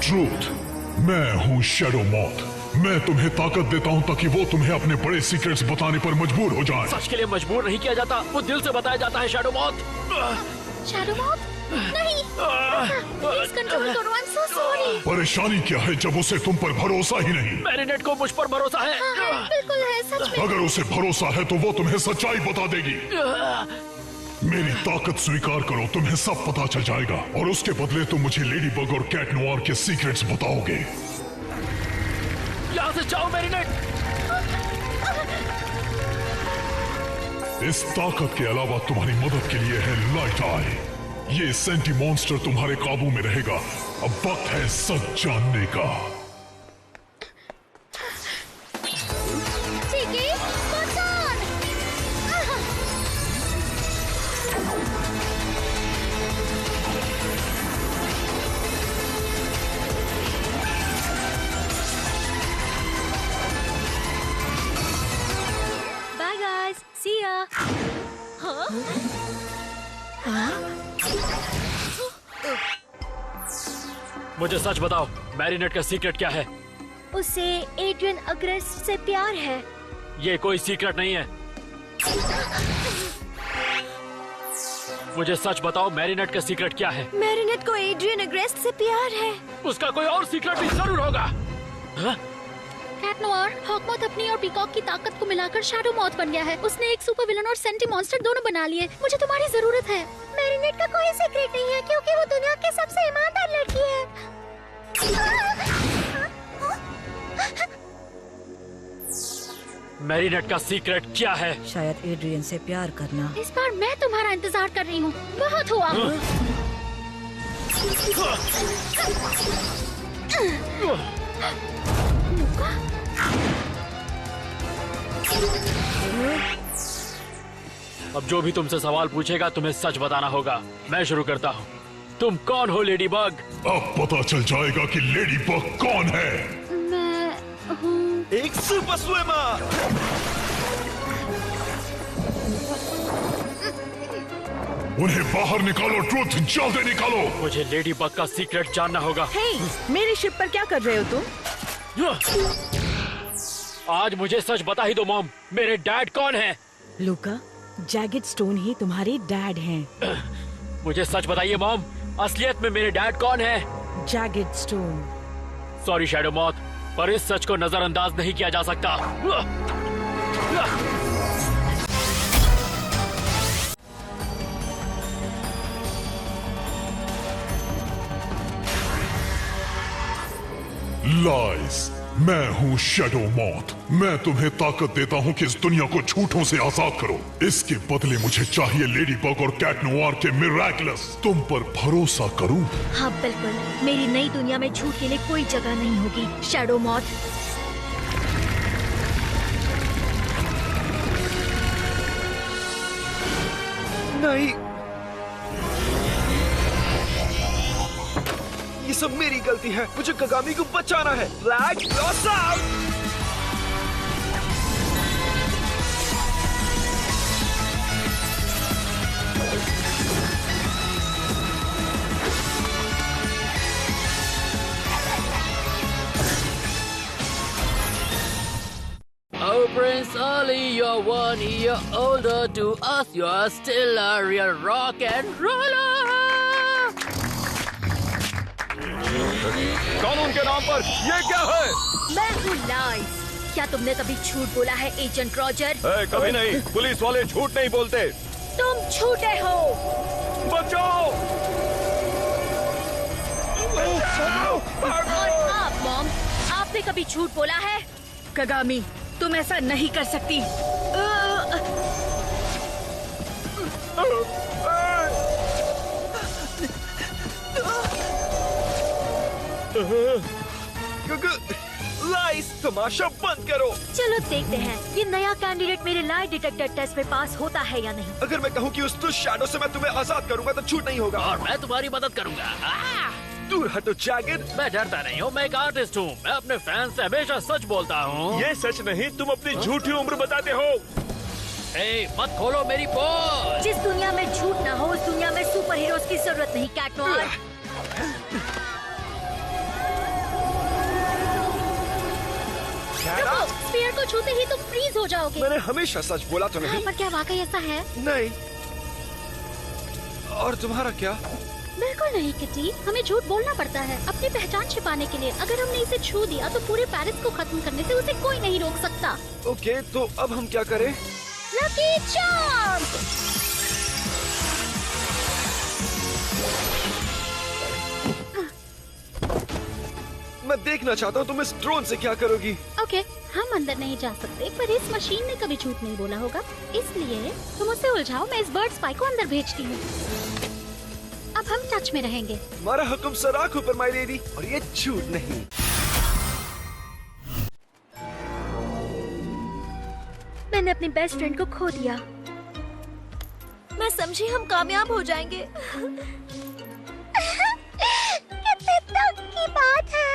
Truth. मैं हूँ shadow moth. मैं तुम्हें ताकत देता हूँ ताकि वो तुम्हें अपने बड़े सीक्रेट्स बताने पर मजबूर हो जाएं। सच के लिए मजबूर नहीं किया जाता, वो दिल से बताया जाता है शैडो मॉथ। शैडो मॉथ नहीं, प्लीज कंट्रोल करो। I am so sorry. परेशानी क्या है जब उसे तुम पर भरोसा ही नहीं? मैरिनेट को मुझ पर भरोसा है। हाँ, बिल्कुल है, सच में। अगर उसे भरोसा है तो वो तुम्हें सच्चाई बता देगी। मेरी ताकत स्वीकार करो, तुम्हें सब पता चल जाएगा और उसके बदले तुम मुझे लेडी बग और कैट नोआर के सीक्रेट्स बताओगे। यहाँ से जाओ मैरिनेट। इस ताकत के अलावा तुम्हारी मदद के लिए है लाइट आई। ये सेंटी मॉन्स्टर तुम्हारे काबू में रहेगा। अब वक्त है सच जानने का। चिकी, what's on? Bye guys, see ya. मुझे सच बताओ, मैरिनेट का सीक्रेट क्या है? उसे एड्रियन अग्रेस्ट से प्यार है। ये कोई सीक्रेट नहीं है। मुझे सच बताओ, मैरिनेट का सीक्रेट क्या है? मैरिनेट को एड्रियन अग्रेस्ट से प्यार है। उसका कोई और सीक्रेट भी जरूर होगा। हाँ? कैट नोआर, हॉकमॉथ अपनी और पीकॉक की ताकत को मिलाकर शैडो मॉथ बन गया है। उसने एक सुपर विलन और सेंटी मॉन्स्टर दोनों बना लिए। मुझे तुम्हारी जरूरत है। मैरिनेट का कोई सीक्रेट नहीं है क्योंकि वो दुनिया की सबसे ईमानदार लड़की है। मैरिनेट का सीक्रेट क्या है? शायद एड्रियन से प्यार करना। इस बार मैं तुम्हारा इंतजार कर रही हूँ। बहुत हुआ। अब जो भी तुमसे सवाल पूछेगा तुम्हें सच बताना होगा। मैं शुरू करता हूँ। तुम कौन हो लेडी बग? अब पता चल जाएगा कि लेडी बग कौन है। मैं हूँ एक सुपर स्विमर। उन्हें बाहर निकालो, ट्रूथ जल्दी निकालो। मुझे लेडी बग का सीक्रेट जानना होगा। हे, मेरी शिप पर क्या कर रहे हो तुम? आज मुझे सच बता ही दो मॉम, मेरे डैड कौन है? लूका, जैगेड स्टोन ही तुम्हारे डैड हैं। मुझे सच बताइए मॉम, असलियत में मेरे डैड कौन है? Jagged stone. Sorry shadow moth, पर इस सच को नजरअंदाज नहीं किया जा सकता। लाइज। मैं हूँ शैडो मॉथ। मैं तुम्हें ताकत देता हूँ कि इस दुनिया को झूठों से आजाद करो। इसके बदले मुझे चाहिए लेडी बग और कैट नोआर के मिरेकलस। तुम पर भरोसा करूँ? हाँ बिल्कुल, मेरी नई दुनिया में झूठ के लिए कोई जगह नहीं होगी। Shadow moth. नहीं, ये सब मेरी गलती है। मुझे कगामी को बचाना है। Flag cross out. Oh Prince Ali, you're 1 year older to us. You're still a real rock and roller. कानून के नाम पर ये क्या है? मैं हूँ लाइस। क्या तुमने कभी झूठ बोला है एजेंट रॉजर? कभी नहीं। पुलिस वाले झूठ नहीं बोलते। तुम झूठे हो। बचाओ! और आप मॉम, आपने कभी झूठ बोला है? कगामी, तुम ऐसा नहीं कर सकती। लाइस, तमाशा बंद करो। चलो देखते हैं ये नया कैंडिडेट मेरे लाई डिटेक्टर टेस्ट में पास होता है या नहीं। अगर मैं कहूँ कि उस दुष्ट शैडो से मैं तुम्हें आजाद करूंगा तो झूठ नहीं होगा। और मैं तुम्हारी मदद करूंगा। दूर हटो जैगेड। मैं डरता नहीं हूँ, मैं एक आर्टिस्ट हूँ। मैं अपने फैंस से हमेशा सच बोलता हूँ। ये सच नहीं, तुम अपनी झूठी उम्र बताते हो। मत खोलो मेरी पोल। जिस दुनिया में झूठ ना हो उस दुनिया में सुपर हीरोज की जरूरत नहीं कैट नोआर। रुको, स्फीयर को छूते ही तुम फ्रीज हो जाओगे। मैंने हमेशा सच बोला तो नहीं। हाँ, पर क्या वाकई ऐसा है? नहीं। और तुम्हारा क्या? बिल्कुल नहीं किटी, हमें झूठ बोलना पड़ता है अपनी पहचान छिपाने के लिए। अगर हमने इसे छू दिया तो पूरे पेरिस को खत्म करने से उसे कोई नहीं रोक सकता। ओके, तो अब हम क्या करें? Lucky charm! मैं देखना चाहता हूँ तुम इस ड्रोन से क्या करोगी। ओके, हम अंदर नहीं जा सकते, पर इस मशीन ने कभी झूठ नहीं बोला होगा, इसलिए तुम उसे उलझाओ। मैं इस बर्ड स्पाई को अंदर भेजती हूँ। अब हम टच में रहेंगे। हमारा हुक्म सर आंखों पर माय लेडी, और ये झूठ नहीं। मैंने अपनी बेस्ट फ्रेंड को खो दिया। मैं समझी हम कामयाब हो जाएंगे। कितने दुख की बात है।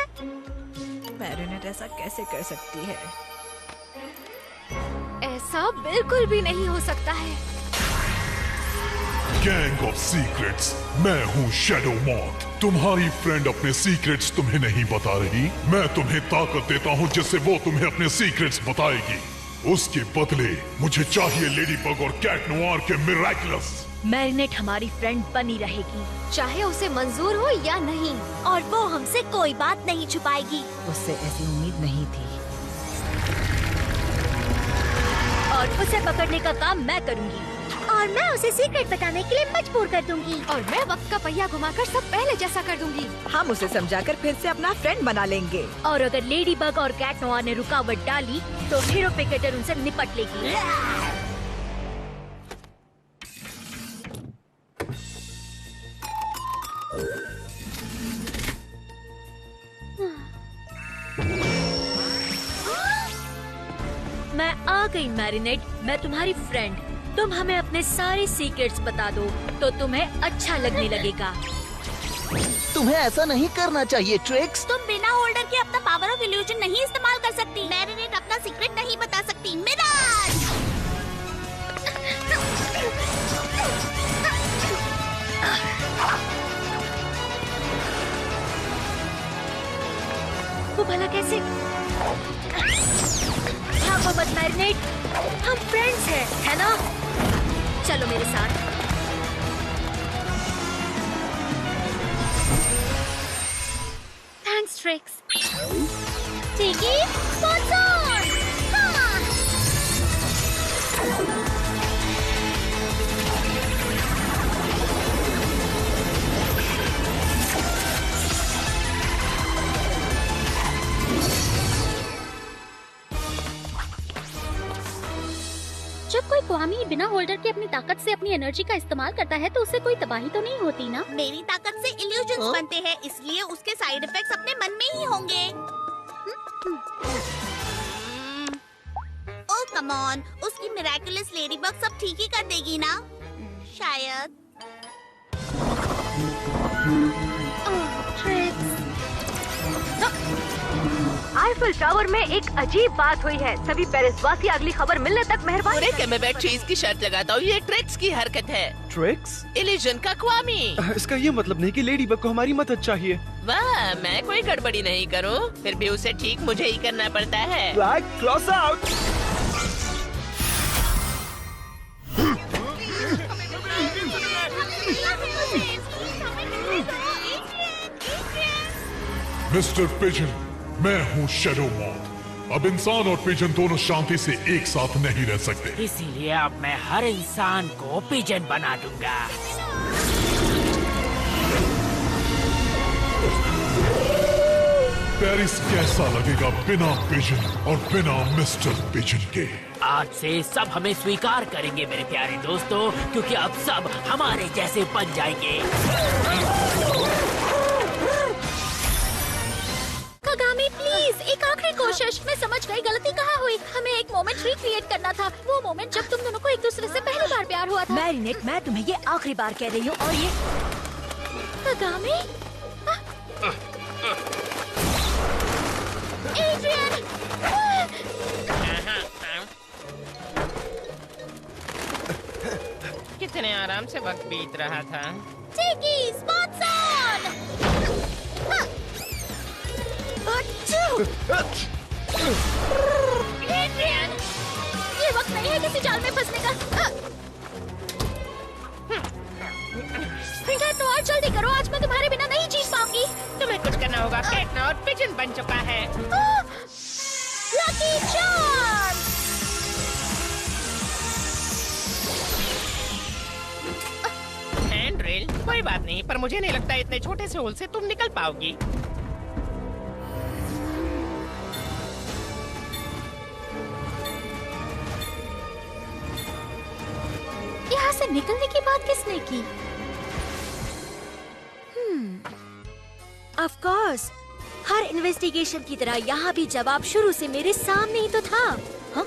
मैरिनेट ऐसा कैसे कर सकती है? ऐसा बिल्कुल भी नहीं हो सकता है। गैंग ऑफ सीक्रेट्स, मैं हूँ शैडो मॉथ। तुम्हारी फ्रेंड अपने सीक्रेट्स तुम्हें नहीं बता रही। मैं तुम्हें ताकत देता हूँ जिससे वो तुम्हें अपने सीक्रेट्स बताएगी। उसके बदले मुझे चाहिए लेडी बग और कैट नोआर के मिरेकलस। मैरिनेट हमारी फ्रेंड बनी रहेगी, चाहे उसे मंजूर हो या नहीं, और वो हमसे कोई बात नहीं छुपाएगी। उससे ऐसी उम्मीद नहीं थी। और उसे पकड़ने का काम मैं करूंगी, और मैं उसे सीक्रेट बताने के लिए मजबूर कर दूंगी। और मैं वक्त का पहिया घुमाकर सब पहले जैसा कर दूंगी। हम उसे समझाकर फिर से अपना फ्रेंड बना लेंगे। और अगर लेडी बग और कैट नोआर ने रुकावट डाली तो हीरो पिकेटर उनसे निपट लेगी। मैं आ गई मैरिनेट, मैं तुम्हारी फ्रेंड। तुम हमें अपने सारे सीक्रेट्स बता दो तो तुम्हें अच्छा लगने लगेगा। तुम्हें ऐसा नहीं करना चाहिए ट्रिक्स। तुम बिना होल्डर के अपना पावर ऑफ इल्यूजन नहीं इस्तेमाल कर सकती। मैरिनेट अपना सीक्रेट नहीं बता सकती। मिराज! वो भला कैसे? भागो मत मैरिनेट, हम फ्रेंड्स हैं, है ना? चलो मेरे साथ। Thanks tricks. टिकी, स्पॉट्स ऑन! हाँ! जब कोई क्वामी बिना होल्डर के अपनी ताकत से अपनी एनर्जी का इस्तेमाल करता है तो उससे कोई तबाही तो नहीं होती ना? मेरी ताकत से इल्यूजन्स बनते हैं, इसलिए उसके साइड इफेक्ट्स अपने मन में ही होंगे। ओह कम ऑन, उसकी मिरेकुलस लेडीबग सब ठीक ही कर देगी ना? शायद। आईफिल टावर में एक अजीब बात हुई है। सभी पेरिसवासी अगली खबर मिलने तक मेहरबानी। पूरे के मैं चीज की शर्त लगाता हूँ, ये ट्रिक्स की हरकत है। ट्रिक्स? इल्यूजन का क्वामी। इसका ये मतलब नहीं कि लेडी बग को हमारी मदद चाहिए। वाह, मैं कोई गड़बड़ी नहीं करूँ, फिर भी उसे ठीक मुझे ही करना पड़ता है। Flag cross out. Mister pigeon, मैं हूँ शैडो मॉथ। अब इंसान और पिजन दोनों शांति से एक साथ नहीं रह सकते। इसीलिए अब मैं हर इंसान को पिजन बना दूंगा। पेरिस कैसा लगेगा बिना पिजन और बिना मिस्टर पिजन के? आज से सब हमें स्वीकार करेंगे मेरे प्यारे दोस्तों, क्योंकि अब सब हमारे जैसे बन जाएंगे। कगामी प्लीज, एक आखिरी कोशिश। मैं समझ गई गलती कहाँ हुई। हमें एक मोमेंट रिक्रिएट करना था, वो मोमेंट जब तुम दोनों को एक दूसरे से पहली बार प्यार हुआ था। मैरिनेट, मैं तुम्हें ये आखिरी बार कह रही हूँ। और ये कगामी? एड्रियन! कितने आराम से वक्त बीत रहा था। टिकी, स्पॉट्स ऑन! एड्रियन, ये वक्त नहीं है किसी जाल में फंसने का। तो और जल्दी करो, आज मैं तुम्हारे बिना नहीं जीत पाऊंगी। तुम्हें कुछ करना होगा, कैट और पिजन बन चुका है। Lucky charm! हैंड्रेल, कोई बात नहीं, पर मुझे नहीं लगता इतने छोटे से होल से तुम निकल पाओगी। यहाँ से निकलने की बात किसने की? ऑफ कोर्स, हर इन्वेस्टिगेशन की तरह यहाँ भी जवाब शुरू से मेरे सामने ही तो था। हाँ?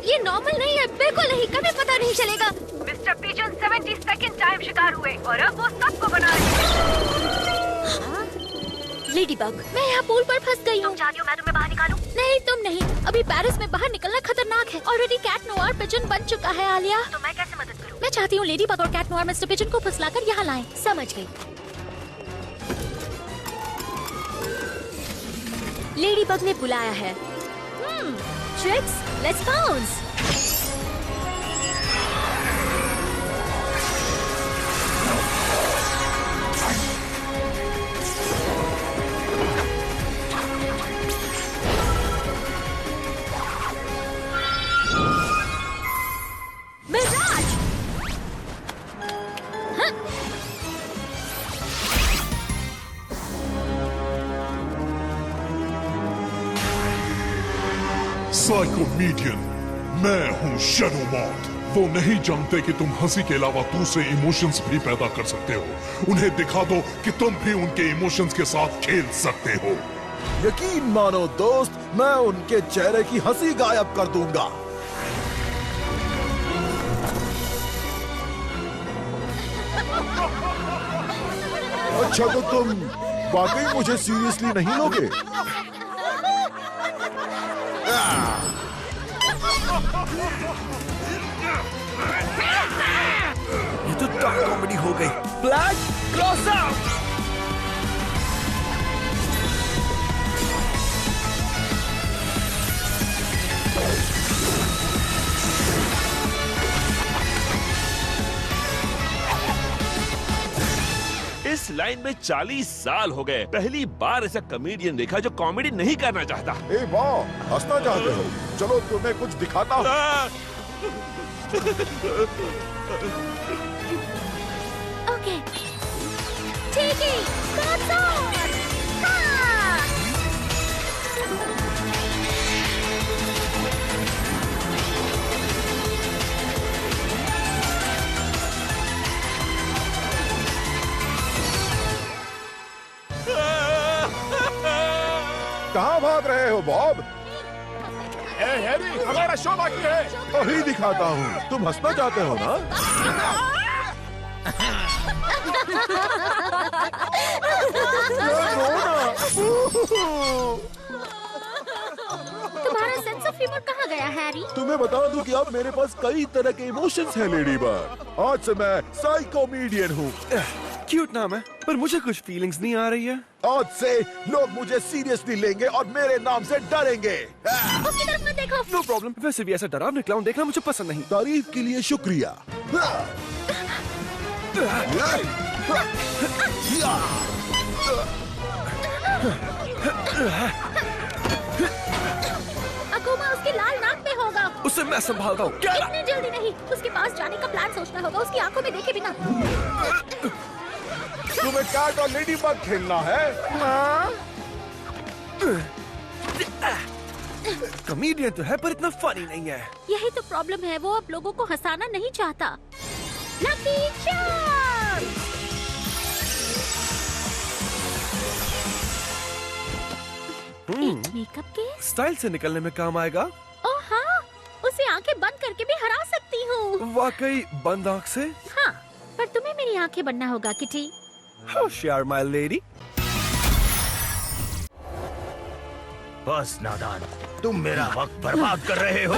ये नॉर्मल नहीं है, बिल्कुल नहीं, कभी पता नहीं चलेगा। मिस्टर पिजन 70 सेकंड टाइम शिकार हुए और अब वो सबको बना रहे हैं। लेडीबग, मैं यहाँ पूल पर फंस गई हूँ। तुम चाहती हो मैं तुम्हें बाहर निकालूं? नहीं, तुम नहीं। अभी पेरिस में बाहर निकलना खतरनाक है। ऑलरेडी कैट नोआर पिजन बन चुका है। आलिया, तो मैं कैसे मदद करूं? मैं चाहती हूँ लेडी बग और कैट नोआर मिस्टर पिजन को फुसलाकर यहाँ लाएं। समझ गई। लेडीबग ने बुलाया है। Tricks, let's bounce. साइकोमीडियन, मैं हूँ शैडो मॉथ। वो नहीं जानते कि तुम हंसी के अलावा दूसरे इमोशंस भी पैदा कर सकते हो। उन्हें दिखा दो कि तुम भी उनके इमोशंस के साथ खेल सकते हो। यकीन मानो दोस्त, मैं उनके चेहरे की हंसी गायब कर दूंगा। अच्छा, तो तुम वाकई मुझे सीरियसली नहीं लोगे? ये तो टॉप कॉमेडी हो गई। Black cross out. इस लाइन में 40 साल हो गए। पहली बार ऐसा कॉमेडियन देखा जो कॉमेडी नहीं करना चाहता। ए वाह, हंसना चाहते हो? चलो तुम्हें कुछ दिखाता हूँ। ओके, ठीक है, that's all. हाँ! कहाँ भाग रहे हो बॉब? हैरी, हमारा शो बाकी है। अभी दिखाता हूँ। तुम हंसना चाहते हो ना? तुम्हारा सेंस ऑफ ह्यूमर कहाँ गया हैरी? तुम्हें बता दूं कि अब मेरे पास कई तरह के इमोशंस हैं लेडी बग। आज से मैं साइकोमीडियन हूँ। क्यूट नाम है, पर मुझे कुछ फीलिंग्स नहीं आ रही है। आज से लोग मुझे सीरियसली लेंगे और मेरे नाम से डरेंगे। उसकी तरफ मत देखो। No problem. वैसे भी ऐसा डरावने क्लाउन देखना मुझे पसंद नहीं। तारीफ के लिए शुक्रिया। अकुमा उसके लाल नाक पे होगा। उसे मैं संभालता हूँ। इतनी जल्दी नहीं, उसके पास जाने का प्लान सोचना होगा, उसकी आंखों में देखे बिना। तुम्हें कैट और लेडी बग खेलना है? कॉमेडियन तो है पर इतना फनी नहीं है। यही तो प्रॉब्लम है, वो अब लोगों को हंसाना नहीं चाहता। Lucky charm! एक मेकअप के स्टाइल से निकलने में काम आएगा। ओह हाँ, उसे आंखें बंद करके भी हरा सकती हूँ। वाकई बंद आँख से? हाँ, पर तुम्हें मेरी आंखें बनना होगा किटी। होशियार माय लेडी। बस नादान, तुम मेरा वक्त बर्बाद कर रहे हो।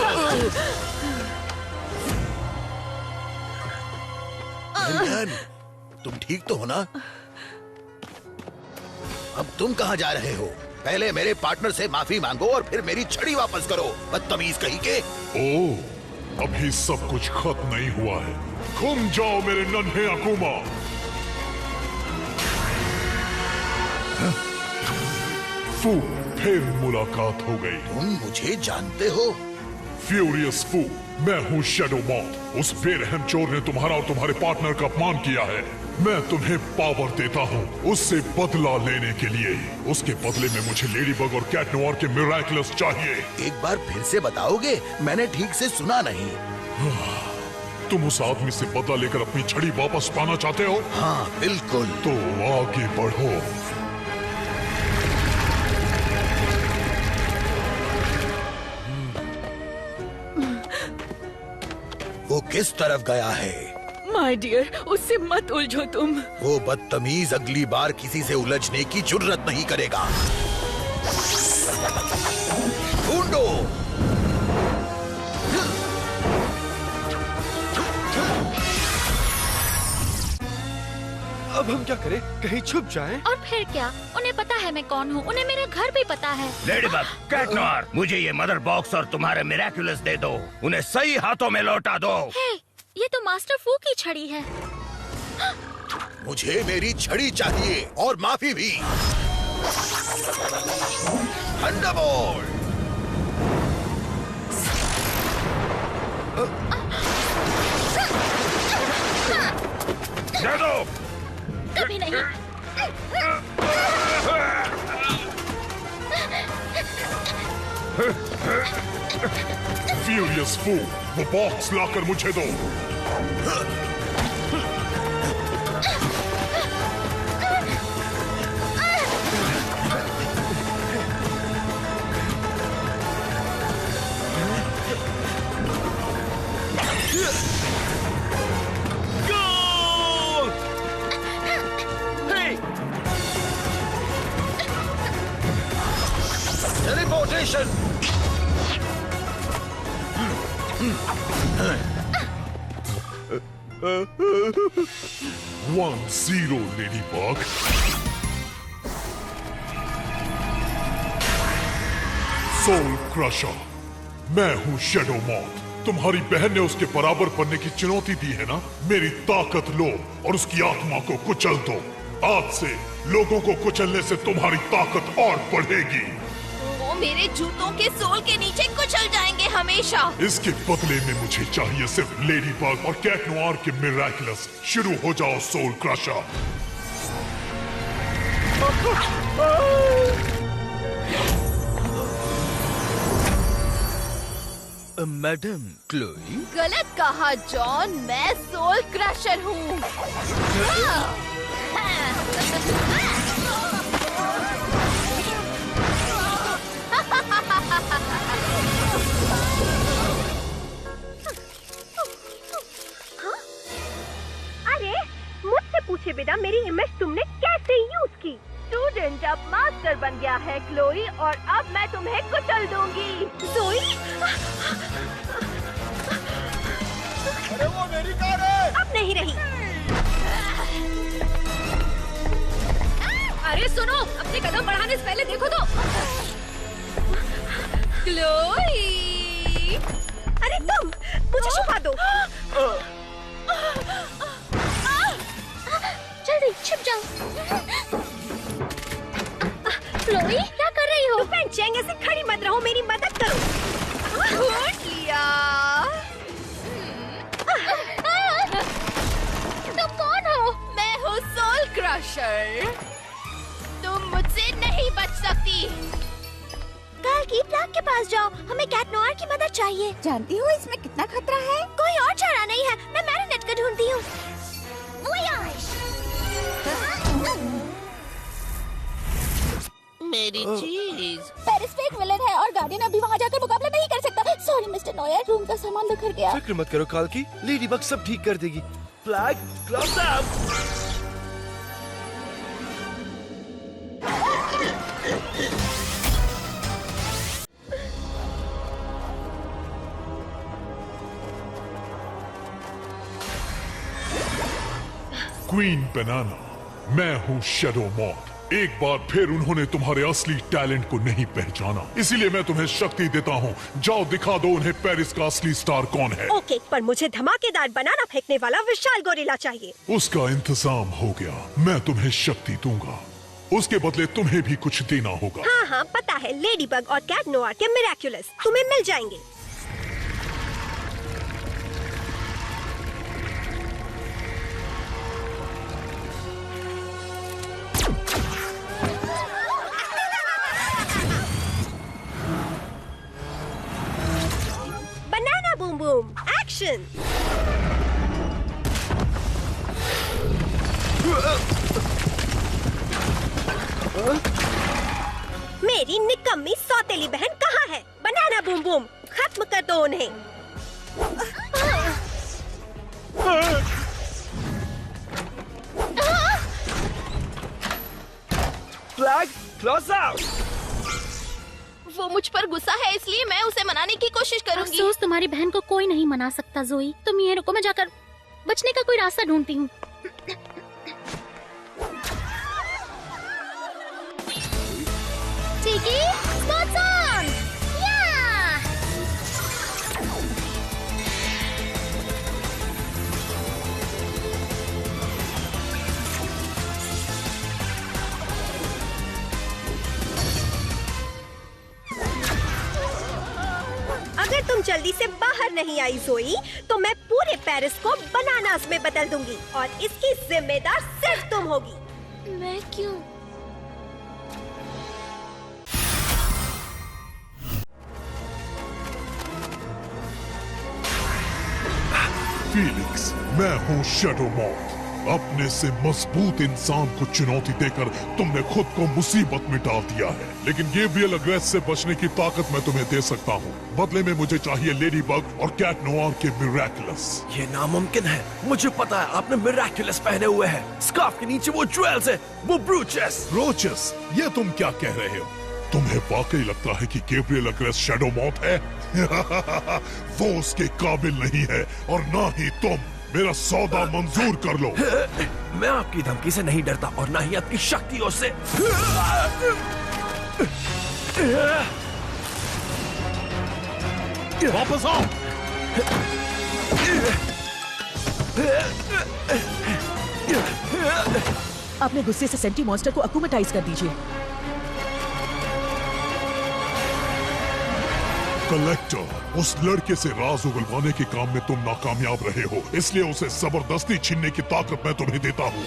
तुम ठीक तो हो ना? अब तुम कहाँ जा रहे हो? पहले मेरे पार्टनर से माफी मांगो और फिर मेरी छड़ी वापस करो, बदतमीज कहीं के। ओह, अभी सब कुछ खत्म नहीं हुआ है। घूम जाओ मेरे नन्हे अकुमा। फू, फिर मुलाकात हो गई। तुम मुझे जानते हो? फ्यूरियस फू, मैं हूँ शैडो मॉथ। उस बेरहम चोर ने तुम्हारा और तुम्हारे पार्टनर का अपमान किया है। मैं तुम्हें पावर देता हूँ उससे बदला लेने के लिए। उसके बदले में मुझे लेडीबग और कैट नोआर के मिरेकल्स चाहिए। एक बार फिर से बताओगे? मैंने ठीक से सुना नहीं। तुम उस आदमी से बदला लेकर अपनी छड़ी वापस पाना चाहते हो? हाँ बिल्कुल। तो आगे बढ़ो। वो किस तरफ गया है? माय डियर, उससे मत उलझो तुम। वो बदतमीज अगली बार किसी से उलझने की जुर्रत नहीं करेगा। ढूंढो। अब हम क्या करें? कहीं छुप जाएं? और फिर क्या? उन्हें पता है मैं कौन हूँ। उन्हें मेरा घर भी पता है। लेडीबग, कैट नोआर, मुझे ये मदर बॉक्स और तुम्हारे मिरेकुलस दे दो। उन्हें सही हाथों में लौटा दो। हे, ये तो मास्टर फू की छड़ी है। मुझे मेरी छड़ी चाहिए और माफी भी। थंडरबोल्ट। दे दो। कभी नहीं। फ्यूरियस फू, वो बॉक्स लाकर मुझे दो। Teleportation! 1-0 लेडीबग। सोल क्रशर, मैं हूँ शैडो मॉथ। तुम्हारी बहन ने उसके बराबर बनने की चुनौती दी है ना? मेरी ताकत लो और उसकी आत्मा को कुचल दो। आज से लोगों को कुचलने से तुम्हारी ताकत और बढ़ेगी। वो मेरे जूतों के सोल के नीचे कुचल जाएंगे हमेशा। इसके बदले में मुझे चाहिए सिर्फ लेडीबग और कैट नोआर के मिरेकल्स। शुरू हो जाओ सोल क्रशर। Madam Chloe. गलत कहा जॉन, मैं सोल क्रशर हूँ। अरे मुझसे पूछे बिना मेरी इमेज तुमने कैसे यूज की? स्टूडेंट अब मास्टर बन गया है क्लोई, और अब मैं तुम्हें कुचल दूंगी। जोई, अरे वो मेरी कार है। अब नहीं रही। अरे सुनो, अपने कदम बढ़ाने से पहले देखो तो। क्लोई, अरे तुम मुझे छुपा दो। जल्दी छिप जाओ। क्लोई, क्या कर रही हो? तुम चेंगे से खड़ी मत रहो, मेरी मदद करो। ढूंढ लिया। तुम कौन हो? मैं हूँ सोल क्रशर। तुम मुझसे नहीं बच सकती। कल की प्लाग के पास जाओ, हमें कैट नोआर की मदद चाहिए। जानती हो इसमें कितना खतरा है? कोई और चारा नहीं है, मैं मैरिनेट को ढूंढती हूँ। मेरी चीज। पेरिस पे एक विलन है और गार्डियन अभी वहाँ जाकर मुकाबला नहीं कर सकता। सॉरी मिस्टर नोयर, रूम का सामान बिखर गया। फिक्र मत करो काल्की, लेडीबग सब ठीक कर देगी। Flag close up. क्वीन बनाना, मैं हूँ शैडो मॉथ। एक बार फिर उन्होंने तुम्हारे असली टैलेंट को नहीं पहचाना, इसीलिए मैं तुम्हें शक्ति देता हूँ। जाओ दिखा दो उन्हें पेरिस का असली स्टार कौन है। ओके, पर मुझे धमाकेदार बनाना फेंकने वाला विशाल गोरिल्ला चाहिए। उसका इंतजाम हो गया। मैं तुम्हें शक्ति दूंगा, उसके बदले तुम्हें भी कुछ देना होगा। हाँ हाँ पता है, लेडीबग और कैट नोआर के मिरेक्युलस तुम्हें मिल जाएंगे। बनाना बूम बूम एक्शन। मेरी निकम्मी सौतेली बहन कहाँ है? बनाना बूम बूम, खत्म कर दो उन्हें। Flag close out. वो मुझ पर गुस्सा है, इसलिए मैं उसे मनाने की कोशिश करूंगी। अफसोस तुम्हारी बहन को कोई नहीं मना सकता जोई। तुम ये रुको, मैं जाकर बचने का कोई रास्ता ढूंढती हूँ। टिकी, स्पॉट्स ऑन! या! अगर तुम जल्दी से बाहर नहीं आई जोई, तो मैं पूरे पेरिस को बनानास में बदल दूंगी और इसकी जिम्मेदार सिर्फ तुम होगी। मैं क्यों? फीलिक्स, मैं हूँ शैडो मॉथ। अपने से मजबूत इंसान को चुनौती देकर तुमने खुद को मुसीबत में डाल दिया है, लेकिन गैब्रियल अग्रेस से बचने की ताकत मैं तुम्हें दे सकता हूँ। बदले में मुझे चाहिए लेडीबग और कैट नोआर के मिरेक्युलस। ये नामुमकिन है। मुझे पता है, आपने मिरेक्युलस पहने हुए हैं। स्कार्फ के नीचे वो ज्वेल्स है, वो ब्रूचेस। ब्रूचेस? ये तुम क्या कह रहे हो? तुम्हें वाकई लगता है कि गैब्रियल अग्रेस शैडो मॉथ है? वो उसके काबिल नहीं है और ना ही तुम। मेरा सौदा मंजूर कर लो। मैं आपकी धमकी से नहीं डरता और ना ही आपकी शक्तियों से। वापस आओ। अपने गुस्से से सेंटी मॉन्स्टर को अकुमेटाइज कर दीजिए। कलेक्टर, उस लड़के से राज उगलवाने के काम में तुम नाकामयाब रहे हो, इसलिए उसे जबरदस्ती छीनने की ताकत मैं तुम्हें देता हूँ।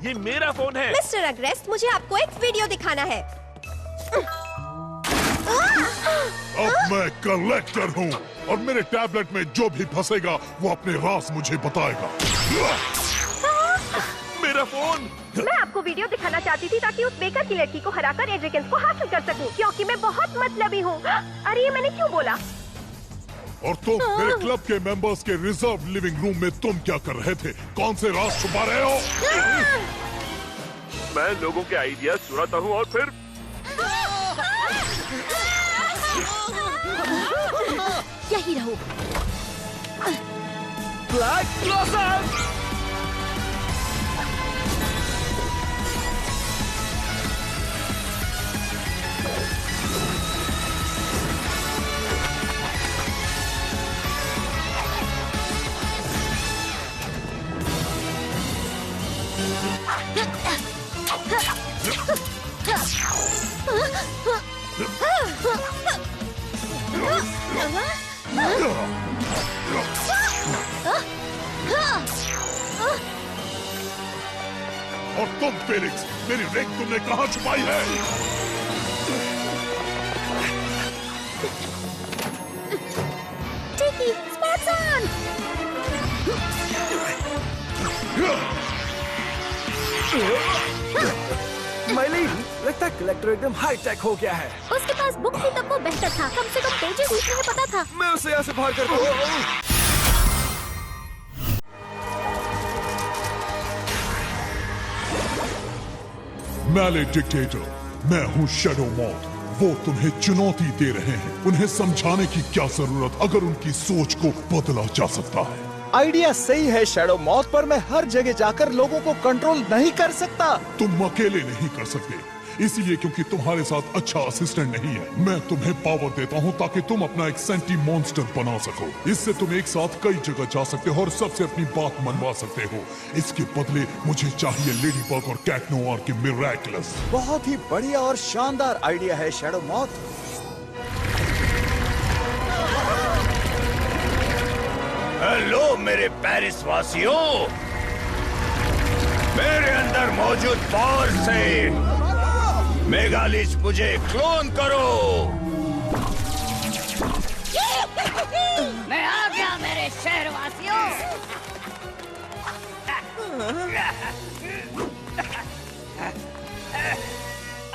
ये मेरा फोन है। मिस्टर अग्रेस, मुझे आपको एक वीडियो दिखाना है। अब मैं कलेक्टर हूँ और मेरे टैबलेट में जो भी फंसेगा वो अपने राज मुझे बताएगा। मेरा फोन। मैं आपको वीडियो दिखाना चाहती थी ताकि उस बेकर की लड़की को हराकर एड्रिकन्स को हासिल कर सकूं, क्योंकि मैं बहुत मतलबी हूँ। अरे ये मैंने क्यों बोला? और तुम मेरे क्लब के मेंबर्स के रिजर्व लिविंग रूम में तुम क्या कर रहे थे? कौन से राज छुपा रहे हो? मैं लोगों के आइडिया चुराता हूँ और फिर यही रहो। Flag close out. और तुम फेलिक्स, मेरी रिंग तुमने कहाँ छुपाई है? टिकी, स्पॉट्स ऑन! माइली, लगता है कलेक्टर एकदम हाई टेक हो गया है। उसके पास बुक थी तब वो बेहतर था, कम से कम पेजेस लिखने में पता था। मैं उसे यहाँ से बाहर कर दूँ। मैले डिक्टेटर, मैं हूँ शैडो मॉथ। वो तुम्हें चुनौती दे रहे हैं। उन्हें समझाने की क्या जरूरत अगर उनकी सोच को बदला जा सकता है। आइडिया सही है शैडो मॉथ, पर मैं हर जगह जाकर लोगों को कंट्रोल नहीं कर सकता। तुम अकेले नहीं कर सकते, इसीलिए क्योंकि तुम्हारे साथ अच्छा असिस्टेंट नहीं है। मैं तुम्हें पावर देता हूँ ताकि तुम अपना एक सेंटी मॉन्स्टर बना सको। इससे तुम एक साथ कई जगह जा सकते हो और सबसे अपनी बात मनवा सकते हो। इसके बदले मुझे चाहिए लेडी बग और कैट नोआर के मिरेकलस। बहुत ही बढ़िया और शानदार आइडिया है शैडो मॉथ। हेलो मेरे पेरिस वासियों, मेरे अंदर मौजूद पावर से मेगालिस मुझे क्लोन करो। मैं आ गया मेरे शहरवासियों।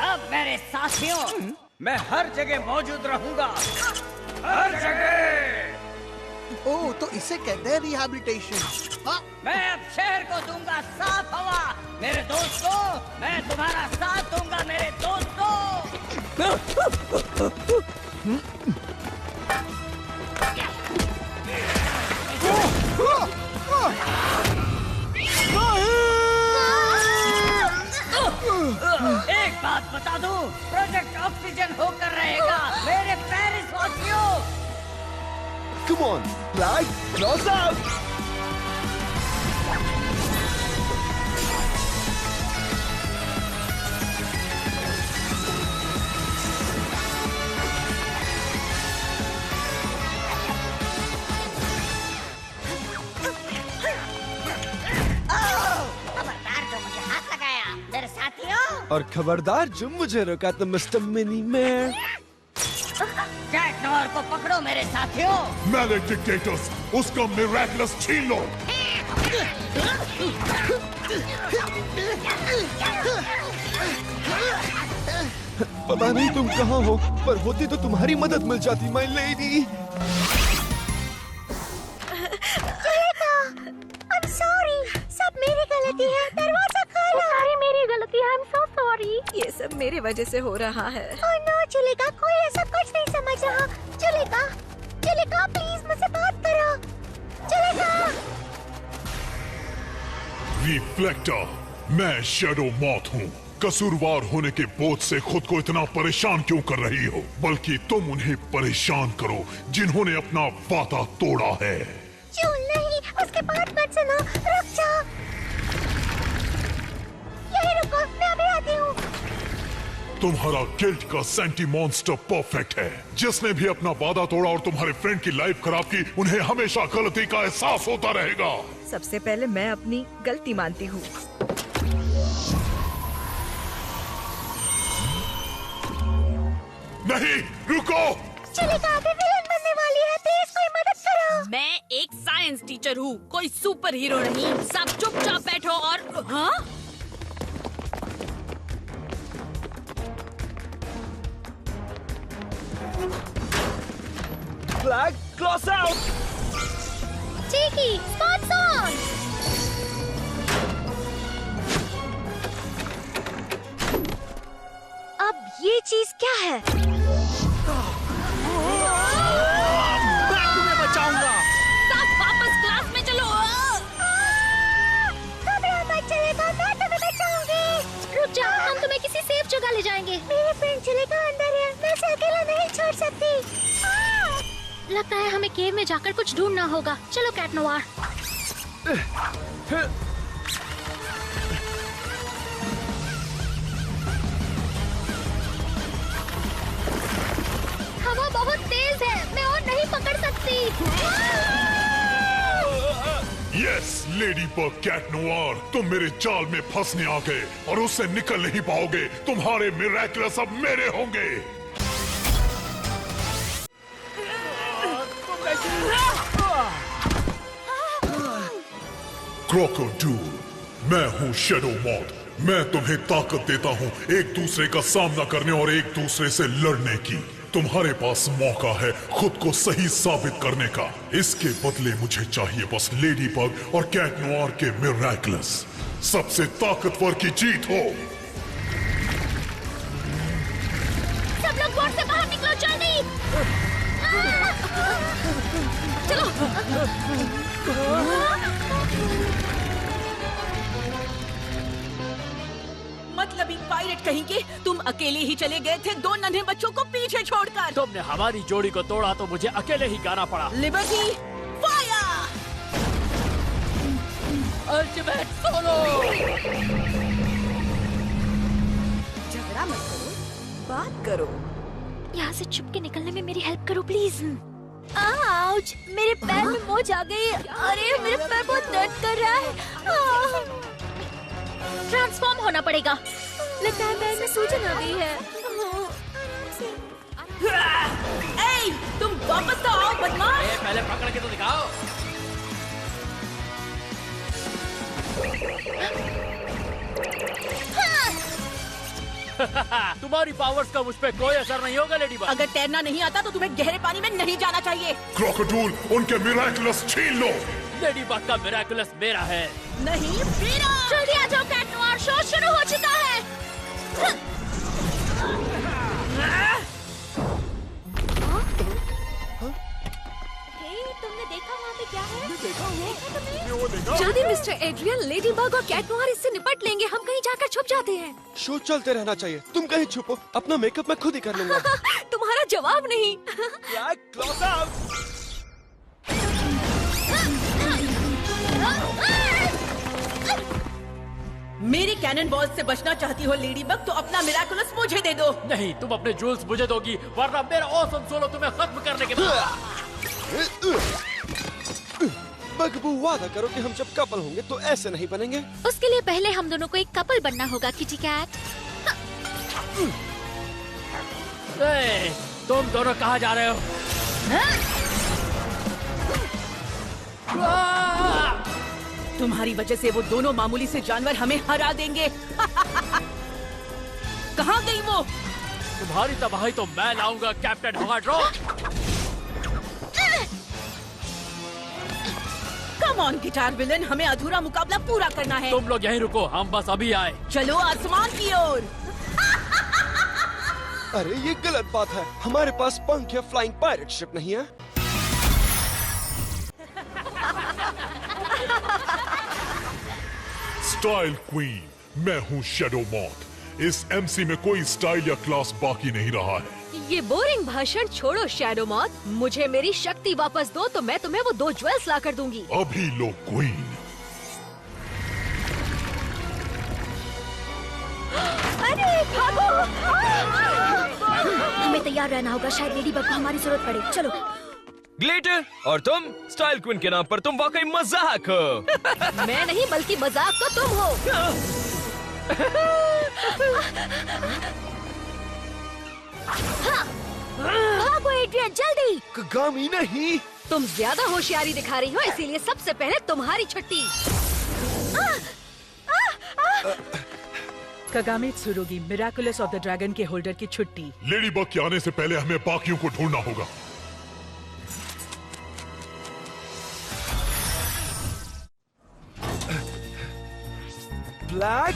अब मेरे साथियों, मैं हर जगह मौजूद रहूंगा, हर जगह। ओह, तो इसे कहते हैं रिहैबिलिटेशन। मैं अब शहर को दूंगा साफ हवा। मेरे दोस्तों, मैं तुम्हारा साथ दूंगा मेरे दोस्तों। एक बात बता दूं, प्रोजेक्ट ऑक्सीजन होकर रहेगा मेरे पेरिस वासियों। Come on, Flag, close up! खबरदार जो मुझे हाथ लगाया मेरे साथियों। और खबरदार जो मुझे रोका तो mister mini man. Cat Noir को पकड़ो मेरे साथियों। मैलेक डिक्टेटर्स, उसका मिरेकलस छीन लो। पता नहीं तुम कहाँ हो, पर होती तो तुम्हारी मदद मिल जाती माय लेडी। I'm sorry, सब मेरी गलती है। दरवाजा खोलो। सारी मेरी गलती है। I'm so sorry। ये सब मेरी वजह से हो रहा है। Oh no, जुलेका, कोई ऐसा कुछ नहीं समझ रहा। जुलेका, जुलेका, प्लीज मुझसे बात करो। जुलेका। रिफ्लेक्टर, मैं शैडो मॉथ हूँ। कसूरवार होने के बोझ से खुद को इतना परेशान क्यों कर रही हो? बल्कि तुम उन्हें परेशान करो जिन्होंने अपना वादा तोड़ा है। जूल नहीं, उसके बात मत सुनो। रुक जाओ। यही रुको, मैं अभी आती हूँ। तुम्हारा गिल्ट का सेंटी मॉन्स्टर परफेक्ट है। जिसने भी अपना वादा तोड़ा और तुम्हारे फ्रेंड की लाइफ खराब की, उन्हें हमेशा गलती का एहसास होता रहेगा। सबसे पहले मैं अपनी गलती मानती हूँ। नहीं, रुको। जुलेका अभी विलन बनने वाली है, प्लीज कोई मदद करो। मैं एक साइंस टीचर हूँ, कोई सुपर हीरो नहीं। सब चुपचाप बैठो और हाँ? Flag, close out! Cheeky, spots on! अब ये चीज क्या है? मैं तुम्हें बचाऊंगा। सब वापस क्लास में चलो। घबरा मत जुलेका, मैं तुम्हें बचाऊंगी। रुक जाओ, हम तुम्हें किसी सेफ जगह ले जाएंगे। मेरे फ्रेंड जुलेका अंदर है, मैं उसे अकेला नहीं छोड़ सकती। लगता है हमें केव में जाकर कुछ ढूंढना होगा। चलो कैट नोआर। हवा बहुत तेज है, मैं और नहीं पकड़ सकती। Yes, Ladybug Cat Noir, तुम मेरे जाल में फंसने आ गए और उससे निकल नहीं पाओगे। तुम्हारे मिरेकलस अब मेरे होंगे। क्रोकोडूल, मैं हूँ शैडो मॉथ। मैं तुम्हें ताकत देता हूँ एक दूसरे का सामना करने और एक दूसरे से लड़ने की। तुम्हारे पास मौका है खुद को सही साबित करने का। इसके बदले मुझे चाहिए बस लेडी बग और कैट नोआर के मिरेकलस। सबसे ताकतवर की जीत हो। सब लोग बोर्ड से बाहर निकलो, जल्दी। चलो। मतलब पायरेट कहेंगे, तुम अकेले ही चले गए थे 2 नन्हे बच्चों को पीछे छोड़कर। तुमने हमारी जोड़ी को तोड़ा तो मुझे अकेले ही गाना पड़ा। Liberty fire! Ultimate solo! झगड़ा मत करो, बात करो। यहाँ से छुप के निकलने में मेरी हेल्प करो प्लीज। आउच! मेरे पैर में मोच आ गई। अरे मेरे पैर बहुत दर्द कर रहा है। ट्रांसफॉर्म होना पड़ेगा। लगता है पैर में सूजन आ गई है। ए, तुम वापस तो आओ बदमाश। पहले पकड़ के तो दिखाओ। तुम्हारी पावर्स का मुझ पे कोई असर नहीं होगा लेडी बग। अगर तैरना नहीं आता तो तुम्हें गहरे पानी में नहीं जाना चाहिए। क्रोकोडाइल, उनके मिराकुलस छीन लो। लेडी बग का मिराकुलस मेरा है। नहीं मेरा। जल्दी आ जाओ कैट नोआर, शो शुरू हो चुका है। तुमने देखा वहाँ पे क्या है? जल्दी मिस्टर एड्रियन, लेडी बग और कैट नोआर इससे निपट लेंगे। हम कहीं जाकर छुप जाते हैं। शो चलते रहना चाहिए। तुम कहीं छुपो, अपना मेकअप मैं खुद ही कर लूंगा। तुम्हारा जवाब नहीं। Close up. मेरी कैनन बॉल से बचना चाहती हो लेडी बग, तो अपना मिराकुलस मुझे दे दो। नहीं, तुम अपने जूल्स मुझे दोगी, वरना मेरा ऑसम सोलो तुम्हें खत्म करने के बाद। बगबू, वादा करो कि हम जब कपल होंगे तो ऐसे नहीं बनेंगे। उसके लिए पहले हम दोनों को एक कपल बनना होगा किटी कैट। तुम दोनों कहाँ जा रहे हो? तुम्हारी वजह से वो दोनों मामूली से जानवर हमें हरा देंगे। कहाँ गई वो? तुम्हारी तबाही तो मैं लाऊंगा captain hard rock. Come on guitar villain, हमें अधूरा मुकाबला पूरा करना है। तुम लोग यहीं रुको, हम बस अभी आए। चलो आसमान की ओर। अरे ये गलत बात है, हमारे पास पंख या फ्लाइंग पायरेट शिप नहीं है। स्टाइल क्वीन, मैं हूँ शैडो मॉथ। इस एमसी में कोई स्टाइल या क्लास बाकी नहीं रहा है। ये बोरिंग भाषण छोड़ो शैडो मॉथ, मुझे मेरी शक्ति वापस दो तो मैं तुम्हें वो 2 ज्वेल्स ला कर दूंगी। अभी लो क्वीन। अरे भागो! हमें तैयार रहना होगा, शायद लेडी बग को हमारी जरूरत पड़े। चलो। ग्लिटर, और तुम स्टाइल क्वीन के नाम पर तुम वाकई मजाक हो। मैं नहीं, बल्कि मजाक तो तुम हो। भागो एड्रियन, जल्दी। कगामी नहीं। तुम ज्यादा होशियारी दिखा रही हो, इसीलिए सबसे पहले तुम्हारी छुट्टी। कगामी त्सुरुगी, मिराकुलस ऑफ द ड्रैगन के होल्डर की छुट्टी। लेडी बग के आने से पहले हमें बाकियों को ढूंढना होगा। ब्लैक।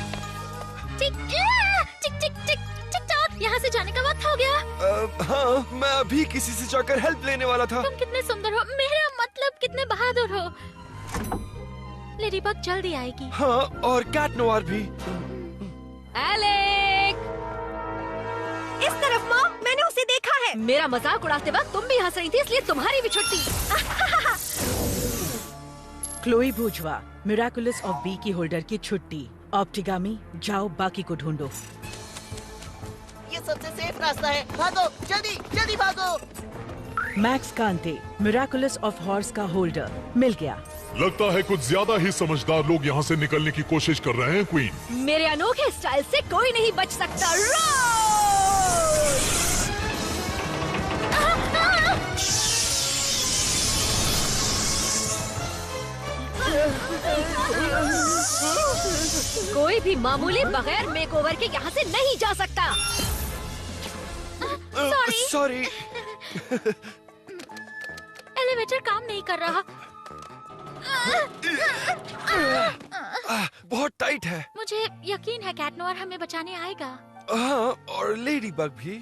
टिक टिक टिक टिक टिक टॉक, यहाँ से जाने का वक्त हो गया। हाँ, मैं अभी किसी से जाकर हेल्प लेने वाला था। तुम कितने सुंदर हो, मेरा मतलब कितने बहादुर हो। लेडी बग जल्दी आएगी। हाँ, और कैट नोआर भी। एलेक! इस तरफ मॉम, मैंने उसे देखा है। मेरा मजाक उड़ाते वक्त तुम भी हंस रही थी, इसलिए तुम्हारी भी छुट्टी। क्लोई भूजवा, मिराकुलस ऑफ बी की होल्डर की छुट्टी। ऑप्टिगामी, जाओ बाकी को ढूंढो। ये सबसे सेफ रास्ता है, भागो जल्दी जल्दी भागो। मैक्स कांते, मिराकुलस ऑफ हॉर्स का होल्डर, मिल गया। लगता है कुछ ज्यादा ही समझदार लोग यहाँ से निकलने की कोशिश कर रहे हैं क्वीन। मेरे अनोखे स्टाइल से कोई नहीं बच सकता। कोई भी मामूली बगैर मेकओवर के यहाँ से नहीं जा सकता। सॉरी। एलिवेटर काम नहीं कर रहा। बहुत टाइट है। मुझे यकीन है कैट नोआर हमें बचाने आएगा। हाँ, और लेडी बग भी।